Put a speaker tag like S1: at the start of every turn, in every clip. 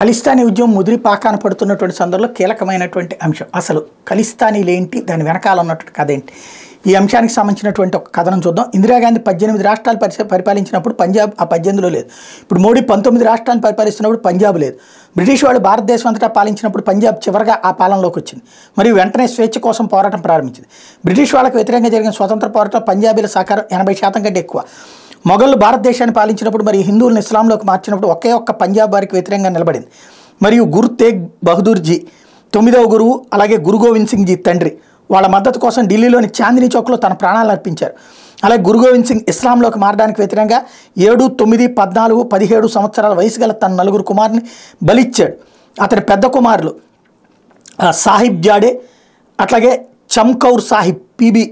S1: ఖలిస్తానీ ఉద్యమం ముదిరి పాకాన పడుతున్నటువంటి సందర్భంలో కీలకమైనటువంటి అంశం అసలు ఖలిస్తానీలేంటి దాని వెనకాల ఉన్నటువంటి కథ ఏంటి ఈ అంశానికి సంబంధించినటువంటి ఒక కథనం చూద్దాం. ఇందిరాగాంధీ 18 రాష్ట్రాలు పరిపాలించినప్పుడు పంజాబ్ ఆ 18లో లేదు. ఇప్పుడు మోడీ 19 రాష్ట్రాలను పరిపాలిస్తున్నప్పుడు పంజాబ్ లేదు. బ్రిటిష్ వాళ్ళు భారతదేశం అంతటా పాలించినప్పుడు పంజాబ్ చివరిగా ఆ పాలనలోకి వచ్చింది. మరియు వెంటనే స్వేచ్ఛ కోసం పోరాటం ప్రారంభించింది. బ్రిటిష్ వాళ్ళకు వ్యతిరేకంగా జరిగిన స్వతంత్ర పోరాటం పంజాబీల సహకారం 80% కంటే ఎక్కువ. మొఘళ్ళు భారతదేశాన్ని పాలించినప్పుడు మరియు హిందువులను ఇస్లాంలోకి మార్చినప్పుడు ఒకే ఒక్క పంజాబ్ వారికి వ్యతిరేకంగా నిలబడింది. మరియు గురు తేగ్ బహదూర్జీ 9వ గురువు, అలాగే గురు గోవింద్ సింగ్ జీ తండ్రి వాళ్ళ మద్దతు కోసం ఢిల్లీలోని చాందినీ చౌక్లో తన ప్రాణాలను అర్పించారు. అలాగే గురు గోవింద్ సింగ్ ఇస్లాంలోకి మారడానికి వ్యతిరేకంగా 7, 9, 14, 17 సంవత్సరాల వయసు గల తన 4 కుమారుని బలిచ్చాడు. అతని పెద్ద కుమారులు సాహిబ్ జాడే, అట్లాగే చమ్కౌర్ సాహిబ్ పీబీ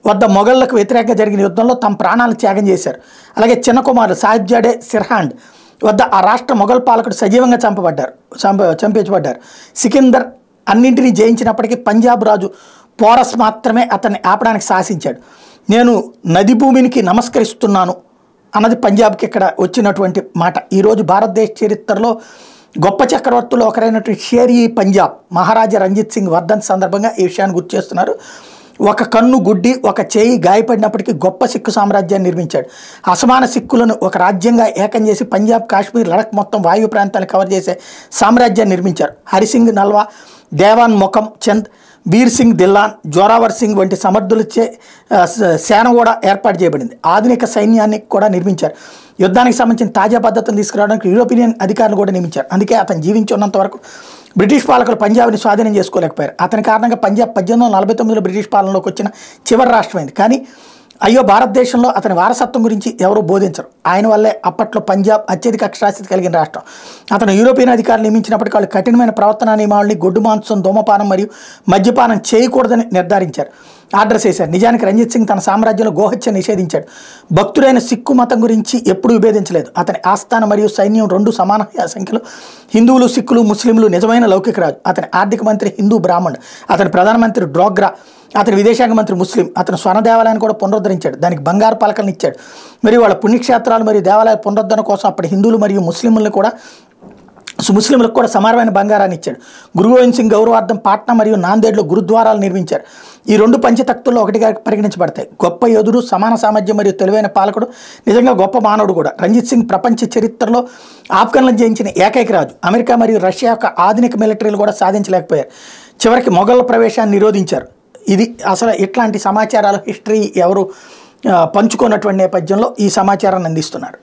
S1: వద్ద మొఘళ్లకు వ్యతిరేకంగా జరిగిన యుద్ధంలో తమ ప్రాణాలను త్యాగం చేశారు. అలాగే చిన్న కుమారులు సాహిబ్ జాడే సిర్హాండ్ వద్ద ఆ రాష్ట్ర మొఘల్ పాలకుడు సజీవంగా చంపించబడ్డారు. సికిందర్ అన్నింటినీ జయించినప్పటికీ పంజాబ్ రాజు పోరస్ మాత్రమే అతన్ని ఆపడానికి సాహసించాడు. నేను నది భూమినికి నమస్కరిస్తున్నాను అన్నది పంజాబ్కి ఇక్కడ వచ్చినటువంటి మాట. ఈరోజు భారతదేశ చరిత్రలో గొప్ప చక్రవర్తులు ఒకరైనటువంటి షేర్ ఈ పంజాబ్ మహారాజా రంజిత్ సింగ్ వర్ధన్ సందర్భంగా ఈ విషయాన్ని గుర్తు చేస్తున్నారు. ఒక కన్ను గుడ్డి, ఒక చేయి గాయపడినప్పటికీ గొప్ప సిక్కు సామ్రాజ్యాన్ని నిర్మించాడు. అసమాన సిక్కులను ఒక రాజ్యంగా ఏకం చేసి పంజాబ్, కాశ్మీర్, లడఖ్ మొత్తం వాయు ప్రాంతాన్ని కవర్ చేసే సామ్రాజ్యాన్ని నిర్మించారు. హరిసింగ్ నల్వా, దేవాన్ మొకం చంద్, వీర్ సింగ్ దిల్లాన్, జోరావర్ సింగ్ వంటి సమర్థులచే సేన కూడా ఏర్పాటు చేయబడింది. ఆధునిక సైన్యాన్ని కూడా నిర్మించారు. యుద్ధానికి సంబంధించిన తాజా పద్ధతులను తీసుకురావడానికి యూరోపియన్ అధికారులు కూడా నియమించారు. అందుకే అతను జీవించి ఉన్నంత వరకు బ్రిటిష్ పాలకులు పంజాబ్ని స్వాధీనం చేసుకోలేకపోయారు. అతని కారణంగా పంజాబ్ 1849లో బ్రిటిష్ పాలనలోకి వచ్చిన చివరి రాష్ట్రమైంది. కానీ అయ్యో భారతదేశంలో అతని వారసత్వం గురించి ఎవరూ బోధించరు. ఆయన వల్లే అప్పట్లో పంజాబ్ అత్యధిక అక్షరాస్యత కలిగిన రాష్ట్రం. అతను యూరోపియన్ అధికారులు నియమించినప్పటికీ వాళ్ళు కఠినమైన ప్రవర్తన నియమావళిని, గొడ్డు మాంసం, ధూమపానం మరియు మద్యపానం చేయకూడదని నిర్ధారించారు, ఆర్డర్ చేశారు. నిజానికి రంజిత్ సింగ్ తన సామ్రాజ్యంలో గోహత్య నిషేధించాడు. భక్తుడైన సిక్కు మతం గురించి ఎప్పుడూ విభేదించలేదు. అతని ఆస్థానం మరియు సైన్యం 2 సమాన సంఖ్యలో హిందువులు, సిక్కులు, ముస్లింలు నిజమైన లౌకిక రాజు. అతని ఆర్థిక మంత్రి హిందూ బ్రాహ్మణ్, అతని ప్రధానమంత్రి డ్రోగ్రా, అతని విదేశాంగ మంత్రి ముస్లిం. అతను స్వర్ణ దేవాలయాన్ని కూడా పునరుద్ధరించాడు, దానికి బంగారు పలకలను ఇచ్చాడు. మరియు వాళ్ళ పుణ్యక్షేత్రాలు మరియు దేవాలయ పునరుద్ధరణ కోసం అప్పటి హిందువులు మరియు ముస్లింలకు కూడా సమానమైన బంగారాన్ని ఇచ్చాడు. గురు గోవింద్ సింగ్ గౌరవార్థం పాట్నా మరియు నాందేడ్లో గురుద్వారాలు నిర్మించారు. ఈ 2 పంచతక్తుల్లో ఒకటిగా పరిగణించబడతాయి. గొప్ప యోధుడు, సమాన సామర్థ్యం మరియు తెలివైన పాలకుడు, నిజంగా గొప్ప మానవుడు కూడా. రంజిత్ సింగ్ ప్రపంచ చరిత్రలో ఆఫ్ఘన్లను జయించిన ఏకైక రాజు. అమెరికా మరియు రష్యా యొక్క ఆధునిక మిలిటరీలు కూడా సాధించలేకపోయారు. చివరికి మొఘళ్ల ప్రవేశాన్ని నిరోధించారు. ఇది అసలు ఇట్లాంటి సమాచారాలు హిస్టరీ ఎవరు పంచుకున్నటువంటి నేపథ్యంలో ఈ సమాచారాన్ని అందిస్తున్నారు.